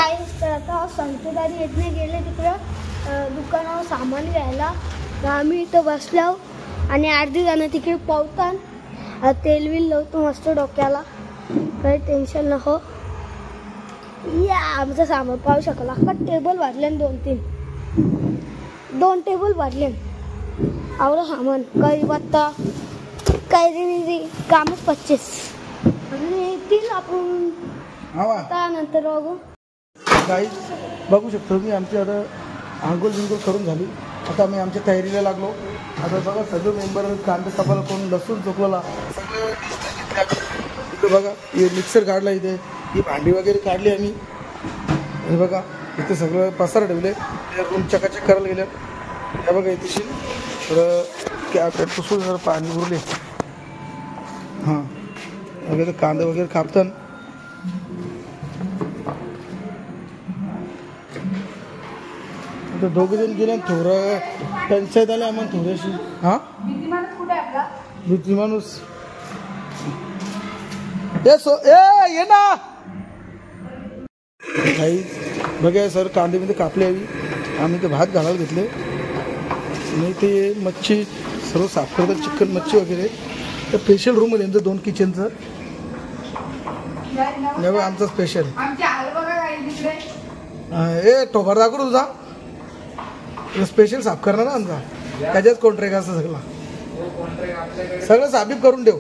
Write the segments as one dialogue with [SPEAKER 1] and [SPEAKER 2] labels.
[SPEAKER 1] काय तर आता संतदारी येतने गेले तिकडं दुकानावर सामान घ्यायला. तर आम्ही इथं बसलो आणि अर्धी जण तिकडे पावतात. तेल बिल लावतो मस्त डोक्याला, काही टेन्शन नको. या आमचं सामान पाहू शकल. अख्खा टेबल वाढले, 2 टेबल वाढले. आवडं सामान काही बत्ता काही कामच 25 येतील. आपण नंतर बघू.
[SPEAKER 2] गाईज बघू शकतो मी आमची आता आंघोळ बिंघोळ करून झाली. आता आम्ही आमच्या तयारीला लागलो. आता बघा सगळे मेंबर कांदा कापायला कोण लसूण चोकला सगळं इथं बघा. हे मिक्सर काढला, इथे ही भांडी वगैरे काढली आम्ही. हे बघा इथे सगळं पसार ठेवले. रूम चकाचक करायला गेल्या. हे बघा इथे थोडं पुसून जरा पाणी उरले. हां वगैरे कांदा वगैरे कापतात. तर दोघे जण गेले थोडं पंचायत आले आम्हाला थोडीशी. हां भीती माणूस ये ना काही बघा सर. कांदे बिंदे कापले हवी. आम्ही ते भात घालायला घेतले आणि ते मच्छी सर्व साफ करतात. चिकन मच्छी वगैरे तर स्पेशल रूम आहे त्यांचं 2 किचनचं. आमचं स्पेशल ए टोभार दाखवू तुझा स्पेशल साफ करणार ना आमचा. त्याच्याच कॉन्ट्रॅक्ट असं सगळं साफीफ करून ठेव.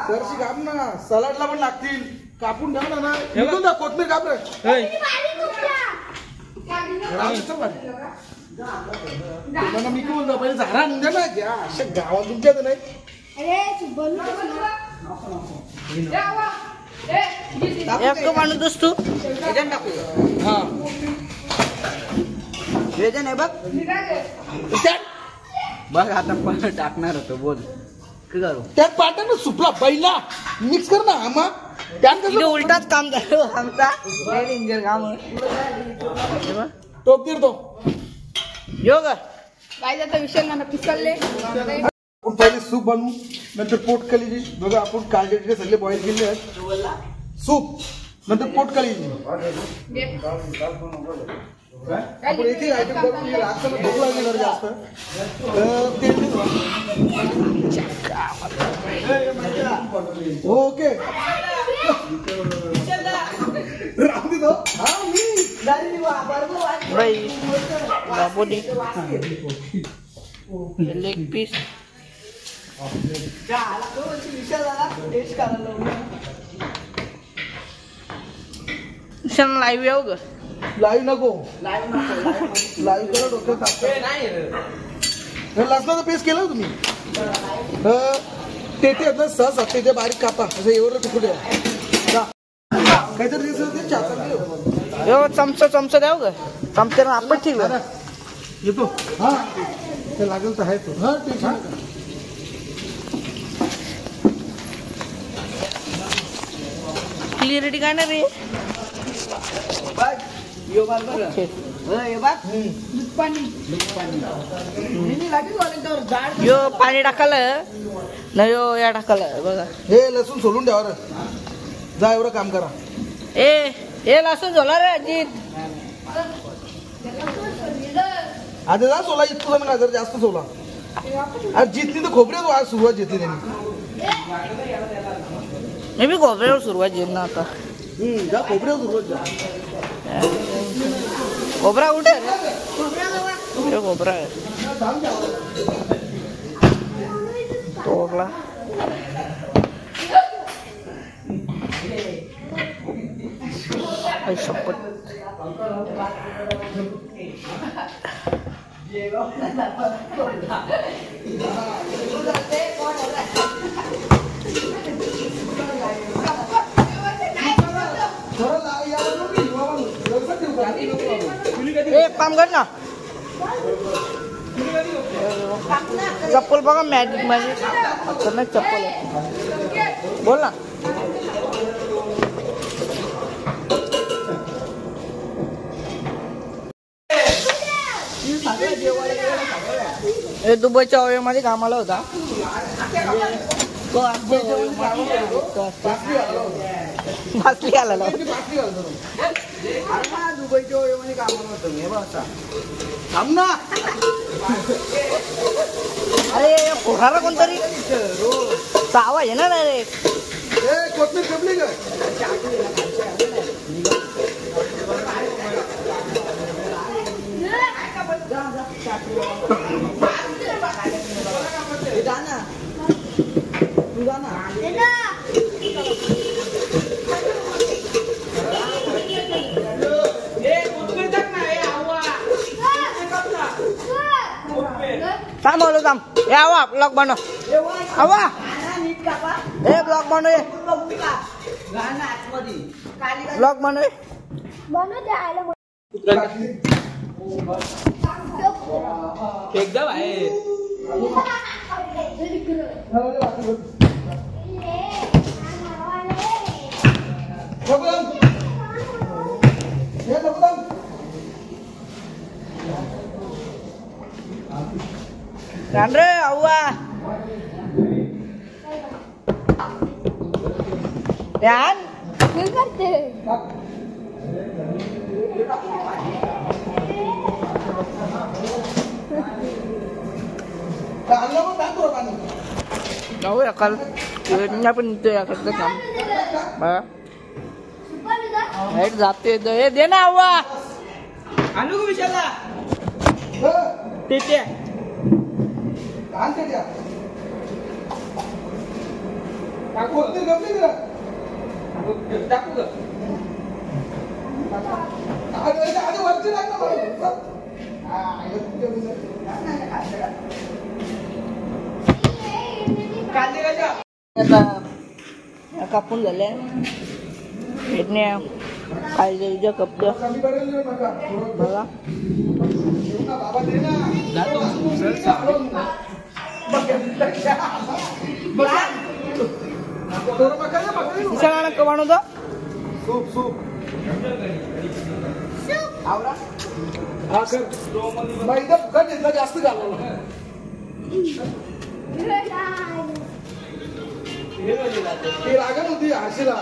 [SPEAKER 2] करशी काप ना, सलाडला पण लागतील. कापून ठेव ना. कोथमीर काप रे. मी काय बोलतो पहिले झाडा द्या ना. घ्या अशा गावात तुमच्यात नाही.
[SPEAKER 3] माणूस असतो
[SPEAKER 2] हा
[SPEAKER 3] वेजन आहे बघ. बघ आता पण टाकणार होतो. बोल
[SPEAKER 2] त्यात पाटा सुपला पहिला मिक्स कर ना. आम्हा त्यात
[SPEAKER 3] उलटाच काम झालं आमचा. इंजन काम
[SPEAKER 2] टोप तो
[SPEAKER 3] योग काय जाता विषय ना पिसलले.
[SPEAKER 2] आपण पहिले सूप बनवू, नंतर पोटकळीची. बघा आपण काळजी सगळे बॉईल केले आहेत. सूप नंतर पोटकळीची. आपण एक आयटम करून भूक लागली जास्त. ओके राहू दे. हा
[SPEAKER 3] मी लेग पीस लाईव्ह येऊ ग.
[SPEAKER 2] लाईव्ह नको. लाईव्ह करा डोक्यात. लसणाचा पेस्ट केला तुम्ही. तेथे आहेत ना 6-7 ते बारीक कापा. असं एवढं तुकडे काहीतरी
[SPEAKER 3] चमचा द्याव ग. चमच्यानं आपण ठीक
[SPEAKER 2] येतो. हा ते लागेल तर आहे तो. हा टेन्शन
[SPEAKER 3] क्लिअरिटी काय ना रे. यो पाणी टाकालं ना. यो या टाकालं बघा.
[SPEAKER 2] हे लसूण सोलून द्यावर. जा एवढं काम करा.
[SPEAKER 3] ए लसूण झोला रे अजित.
[SPEAKER 2] आता जा सोला. इतकं जमीन जर जास्त सोला. आज जितली तर खोबरे आज सुरुवात घेतली त्यांनी.
[SPEAKER 3] मी बी खोबऱ्यावर सुरुवात घेईन ना आता.
[SPEAKER 2] जा खोबऱ्यावर सुरुवात द्या.
[SPEAKER 3] खोबरा कुठे खोबरा तोडला. शपथ एक काम कर ना. चप्पल बघा. मॅजिक नाही चप्पल बोल ना. हे दुबईच्या ओव्यामध्ये कामाला होता तो मासली आलेला दुबईच्या ओव्यामध्ये कामाला होतो मी बसा थांब ना अरे पोराला कोणतरी आवाज आहे ना डायरेक्ट
[SPEAKER 2] कोथमीर कपली का
[SPEAKER 3] थांब बोलो थांब हे आवा ब्लॉग बनव आवा हे ब्लॉग बनव ब्लॉग बनव एकदम आहे रे आवा ध्यान
[SPEAKER 1] करते
[SPEAKER 3] जाऊया काल पण इथे काम बघा हेड जाते हे दे ना आवा आणू का विशाला ते कापून झाले काय कपडे बघा कमाण होता
[SPEAKER 2] सूप सूप जास्त घालवलं ते लागत होती आशेला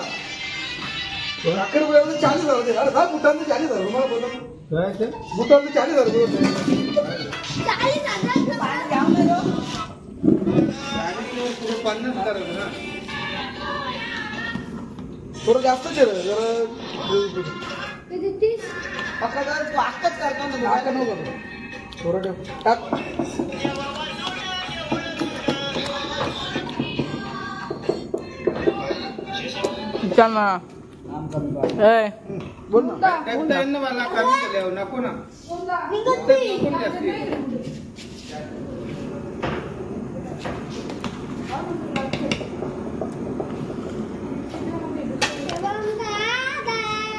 [SPEAKER 2] अकरा वेळेला 40,000 होते अरे हा बुटांचे 40,000 मला बोला बुटांचे 40,000 थोडं जास्त जरा थोडं टाक
[SPEAKER 3] चल ना
[SPEAKER 2] बोल ना नको ना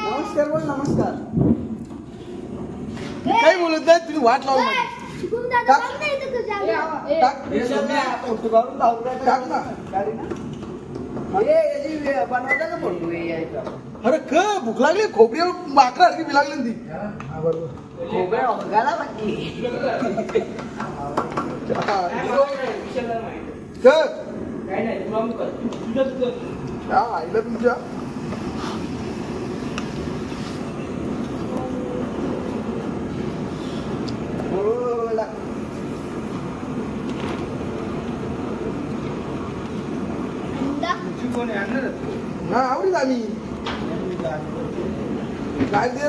[SPEAKER 2] नमस्कार बोल नमस्कार काही बोलत नाही तुम्ही वाट लावू अरे क भूक लागली खोबऱ्या माकरा सारखी बी लागली ती आईला तुमच्या हा आवडीत आम्ही काय दे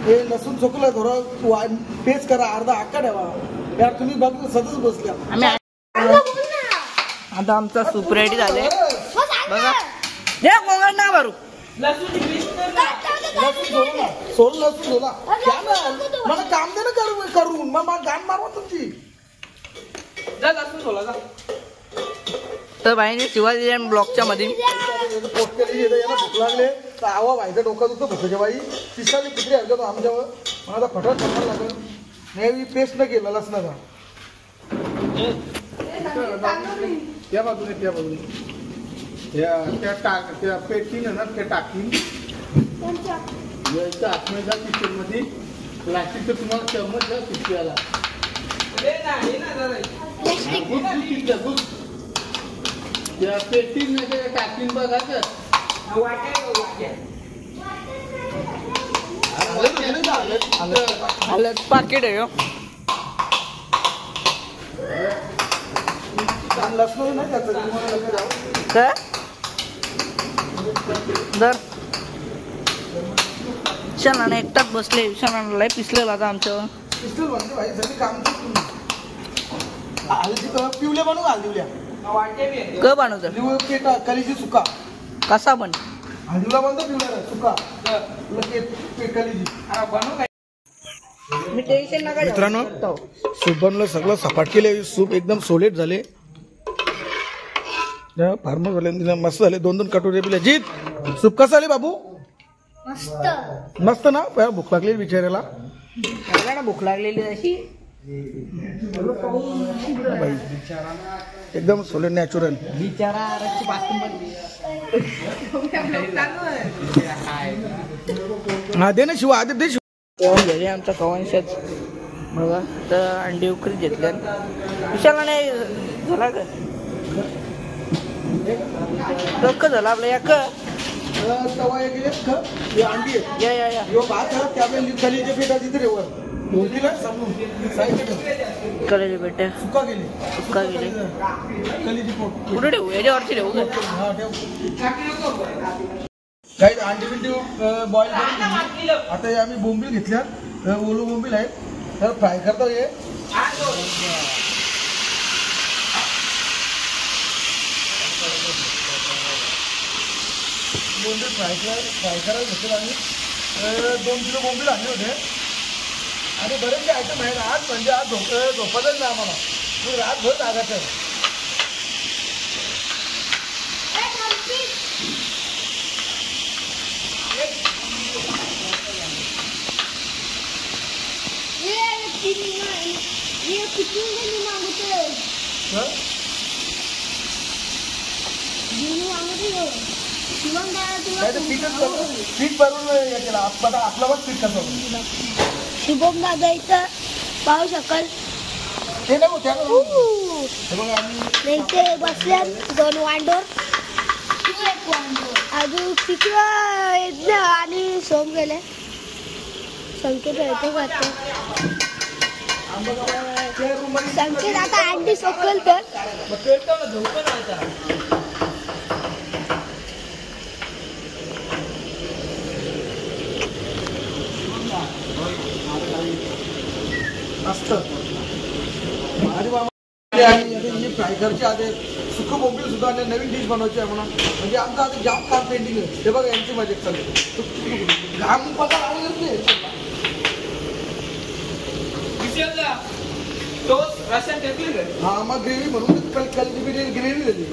[SPEAKER 2] हे लसूण चोकलं थोडं पेस्ट करा अर्धा आका ठेवा यार तुम्ही बघ सतत बसल्या
[SPEAKER 3] आता आमचा सूप रेडी झाले बघा हे कोंगण ना भरू
[SPEAKER 2] सोडून लसूण मला काम दे ना करून मग गाण मारवा तुमची
[SPEAKER 3] जा लसूण सोला जा. तर बाईने शिवाजी ब्लॉकच्या मध्ये
[SPEAKER 2] पोट केली याला भूक लागले तर आवा व्हायचं डोकं दुखतं भुकाच्या बाई तिसऱ्याने कुत्री हरकत आमच्यावर मला फटात थांबायला लागेल नेहमी पेस्ट न केलं लसणाचा त्या बाजूने त्या पेटीनं ना त्या टाकीन यायचं आत्मेचा किचनमध्ये प्लास्टिकचं तुम्हाला चम्मच द्या पिशव्याला त्या पेटीन टाकीन बघायचं
[SPEAKER 3] पाकिट आहे हो.
[SPEAKER 2] लसण नाही
[SPEAKER 3] काय दर शनाने एकटाच बसले शनाला लय पिसलेला आता आमच्यावर
[SPEAKER 2] पिस्तूल म्हणते भाई जरी काम पिवले बनवू घाल दिवल्या
[SPEAKER 3] क बनवतो
[SPEAKER 2] कलीची सुका
[SPEAKER 3] कसा बन
[SPEAKER 2] हळदीला बनतो पिवल्या सुका कलीची
[SPEAKER 3] मी टेन्शन नका
[SPEAKER 2] मित्रांनो सूप बनलं सगळं सपाट केले सूप एकदम सोलेट झाले फार्मर झाले मस्त झाले 2-2 कटोरे पिले जीत सूप कसं आले बाबू
[SPEAKER 1] मस्त
[SPEAKER 2] मस्त ना भूक लागली बिचाऱ्याला
[SPEAKER 3] ना भूक लागलेली अशी
[SPEAKER 2] एकदम सोलेट नॅचरल
[SPEAKER 3] बिचारा
[SPEAKER 2] हा दे ना शिवा आधी दे
[SPEAKER 3] घरी आमचा कवांशाच बघा तर अंडी उकरी घेतल्या विशाला नाही झाला का डोकं झालं आपलं या
[SPEAKER 2] तवा एक अंडी
[SPEAKER 3] या या या
[SPEAKER 2] भात त्यावेळेस कलीचे पेटाची तर
[SPEAKER 3] कलेले बेटे
[SPEAKER 2] सुका गेली
[SPEAKER 3] सुका गेले
[SPEAKER 2] कलीची पोट
[SPEAKER 3] कुठे ठेवू याच्यावरती ठेवू
[SPEAKER 2] काही अंडी बिंडी बॉईल करून आता आम्ही बोंबील घेतल्या ओलो बोंबील आहेत तर फ्राय करतो हे बोंबील फ्राय करायला घेतले आम्ही 2 किलो बोंबील आणले होते आणि बरेचसे आयटम आहेत आज म्हणजे आज झोपतच नाही आम्हाला रातभर लागायचं पीठ भरून केला आपला पण पीठ कसं
[SPEAKER 1] शुभम दादा इथं पाहू शकाल
[SPEAKER 2] ते आम्ही
[SPEAKER 1] इथे बसल्यात 2 वांडोर अजून तिकडं आणि सोम गेले संकेत येतो वाटतं संकेत आता अंडी सोकल तर
[SPEAKER 2] असतं फ्राय करायचे आधी सुकं बोंबील सुद्धा आणि नवीन डिश बनवायची आहे म्हणा म्हणजे आमचं आता जाम काम पेंडिंग आहे ते बघा यांची मजेत चालली घाम बघा हा मग ग्रेव्ही म्हणून कलची बिर्याणी ग्रेव्ही झाली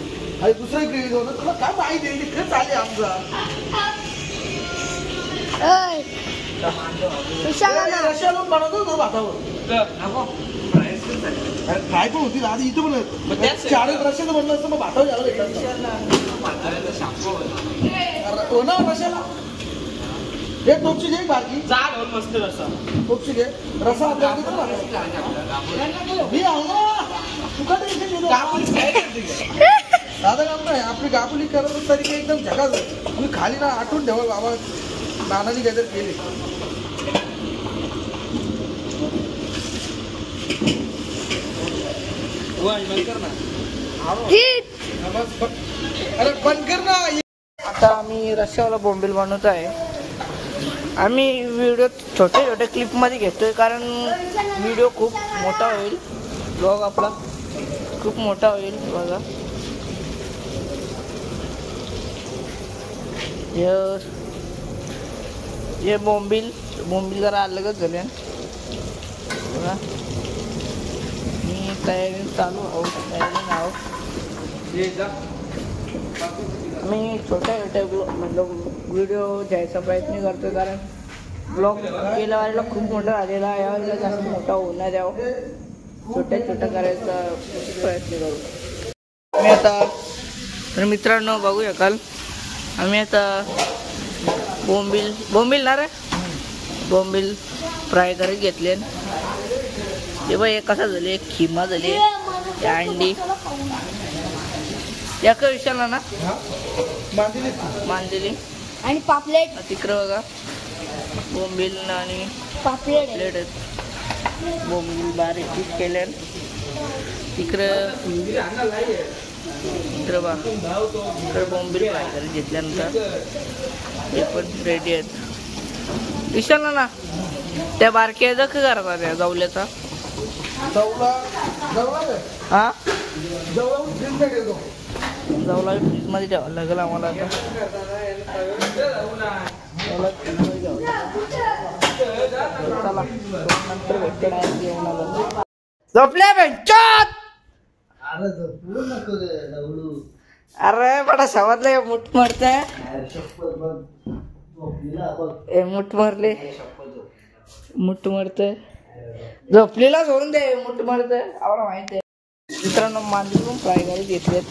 [SPEAKER 2] आणि दुसरी ग्रेव्ही होतं तुला काय माहिती आहे इकडे चालेल आमचा रशियाला बनवतो तो भातावर फ्राय पण होती आधी इथं पण 4 रशियाचं बनलं असतं मग भातावर झालं हो ना रशियाला हे टोपची घे बारकी
[SPEAKER 3] मस्त रसा
[SPEAKER 2] टोपची घे रसा आपल्याला दादा काम नाही आपली गाबुली करत तरी काही एकदम झकाच आहे तुम्ही खाली ना आठवून ठेवा बाबा नानानी काहीतरी केले अरे बंद कर ना
[SPEAKER 3] आता आम्ही रस्स्यावाला बोंबील बनवत आहे आम्ही व्हिडिओ छोटे छोटे क्लिपमध्ये घेतोय कारण व्हिडिओ खूप मोठा होईल ब्लॉग आपला खूप मोठा होईल बघा हे बोंबील जरा अलगच झाले बघा मी तयारी चालू आहोत तयारी नाव मी छोट्या व्हिडिओ घ्यायचा प्रयत्न करतो कारण ब्लॉग गेल्या वेळेला खूप मोठा झालेला आहे यावेळेला जास्त मोठा होणार द्यावं छोट्या करायचा प्रयत्न करू आम्ही आता तर मित्रांनो बघू शकाल आम्ही आता बोंबील ना रे बोंबील फ्राय करत घेतले ते बघ एक कसा झाले एक खिमा झाली अंडी एका विषयाला ना मांदिली
[SPEAKER 1] आणि पापलेट
[SPEAKER 3] तिकडं बघा बोंबील आणि
[SPEAKER 1] पापलेट
[SPEAKER 3] आहेत बोंबील बारीक पीस केले तिकडं बघा इकडं बोंबील फ्राय करत घेतल्यानंतर हे पण रेडी आहेत विशाल ना त्या बारक्या जख करता त्या जावल्याचा हा जावला फ्रीज मध्ये ठेवावं लागेल आम्हाला आता चला नंतर भेटते झोपल्या भेटत अरे बडा समजलं मुठ मारतंय मुठ मारले मुठ मारतंय झोपलेला सोडून दे मुठ मारतंय आम्हाला माहिती आहे मित्रांनो मांजरी पण फ्राय करत घेतलेत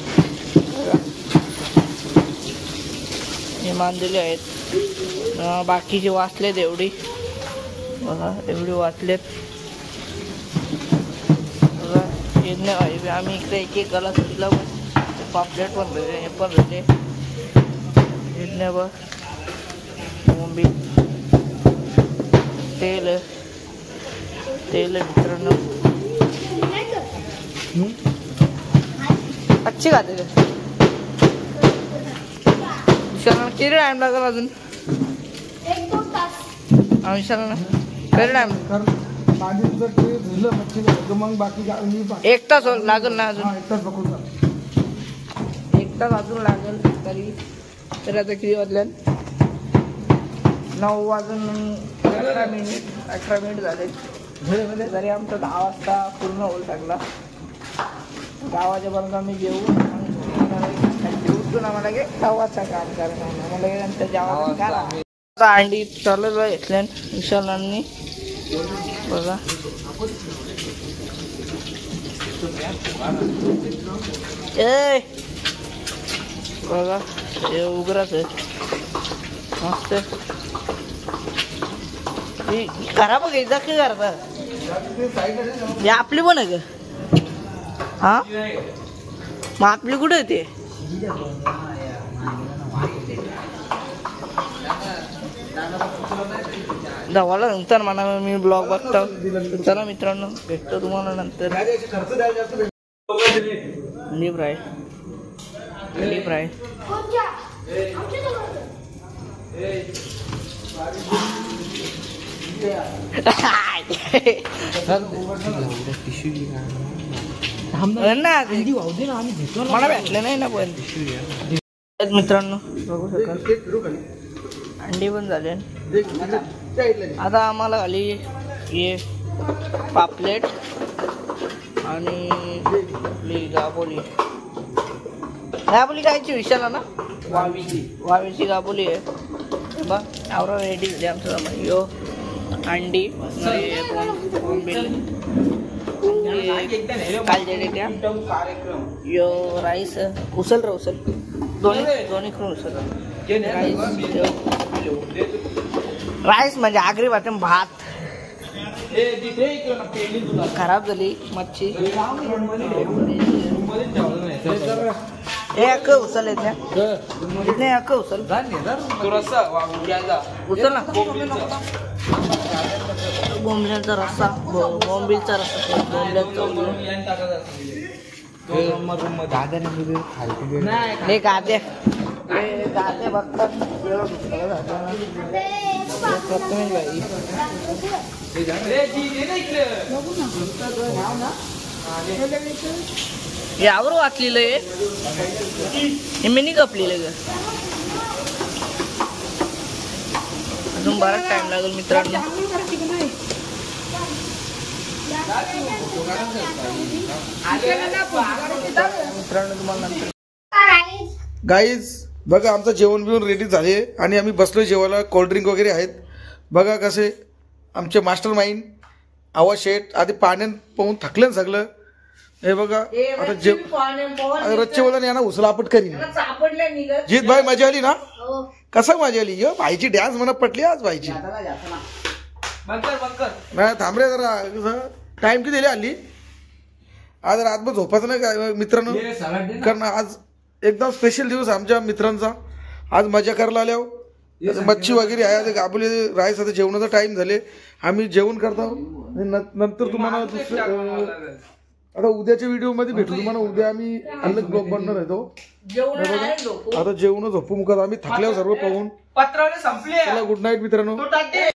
[SPEAKER 3] हे मांजरी आहेत बाकीचे वाचलेत एवढी बघा एवढी वाचलेत बघा आम्ही इकडे एक गला सुटला पापलेट पण भेटले हे पण भेटले बघ बोंबी तेल मित्रांनो अच्छी खाते ते किती टाइम लागेल अजून विशाल किती टाइम
[SPEAKER 2] मग बाकी
[SPEAKER 3] एक तास लागेल ना अजून एक तास अजून लागेल तरी आता किती वाजल्या 9 वाजून 18 मिनिट झाले तरी आमचा 10 वाजता पूर्ण होईल लागला 10 वाजेपर्यंत आम्ही जेवू उठून आम्हाला गावाचा काम करणं आम्हाला नंतर जेवण करा अंडी चालू घेतल्या विशालांनी बघा ए बघा हे उघडच आहे मस्त करा बघ एकदा काय करता आपली पण आहे का हा मग आपली कुठे येते धावाला नंतर म्हणा मी ब्लॉग बघतो चला मित्रांनो भेटतो तुम्हाला नंतर अंडी फ्राय मला भेटलं नाही ना पण मित्रांनो बघू शकाल अंडी पण झाले आता आम्हाला खाली हे पापलेट आणि गाबोली कायची विशाला ना वावीची गाबोली आहे बघ आवरा रेडी झाली आमचं सामान यो अंडी बोंबील कालजेडे त्या यो राईस उसल दोन्ही करून उसल राईस म्हणजे आगरी भात खराब झाली मच्छी एक उचल इतने एक उचल उचल ना बोंबिलचा रस्सा बोंबिलचा गादे बघतात यावर वाचलेलं आहे मी नाही कपलेलं ग अजून बराच टाइम लागेल मित्रांनो मित्रांनो तुम्हाला नंतर
[SPEAKER 2] गाईज बघा आमचं जेवण बिवण रेडी झाले आणि आम्ही बसलो जेवायला. कोल्ड्रिंक वगैरे आहेत बघा कसे आमचे मास्टर माइंड आवाज शेट आधी पाण्यात पाहून थकले ना सगळं. हे बघा आता रच्चे बोला यांना उचलापट करीन. जीत भाई मजा आली ना? कसं मजा आली? भाईची डॅन्स मला पटली आज भाईची. नाही थांब रे जरा टाइम किती दिली हल्ली आज रातभर झोपायचं नाही काय मित्रांनो. कारण आज एकदम स्पेशल दिवस आमच्या मित्रांचा. आज मजा करायला आल्यावर मच्छी वगैरे आहे गाबुली राईस. आता जेवणाचा टाइम झाले आम्ही जेवण करतो नंतर तुम्हाला आता उद्याच्या व्हिडिओ मध्ये भेटू तुम्हाला. उद्या आम्ही अलग ब्लॉग बनणार आहे तो. आता जेवण झोपू मुखात आम्ही थकल्यावर सर्व पाहून. गुड नाईट मित्रांनो.